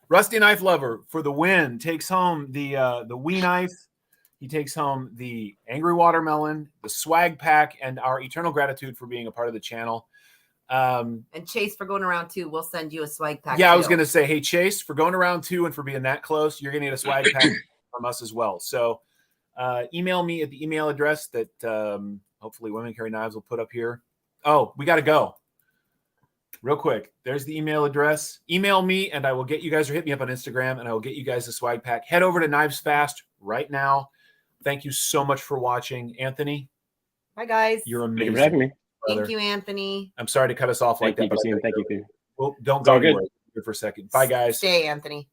Rusty Knife Lover for the win takes home the Wii knife. He takes home the Angry Watermelon, the swag pack, and our eternal gratitude for being a part of the channel. And Chase, for going around 2, we'll send you a swag pack. Yeah, I was too. going to say, hey, Chase, for going around 2 and for being that close, you're going to get a swag pack from us as well. So email me at the email address that hopefully Women Carry Knives will put up here. Oh, we got to go. Real quick. There's the email address. Email me and I will get you guys, or hit me up on Instagram and I will get you guys a swag pack. Head over to Knives Fast right now. Thank you so much for watching. Anthony, Bye, guys. You're Thank you amazing. for having me. Brother. Thank you, Anthony. I'm sorry to cut us off like Thank you, that. Christine. Thank you. Well, don't It's go all good. anywhere. Here for a second. Bye, guys. Stay, Anthony.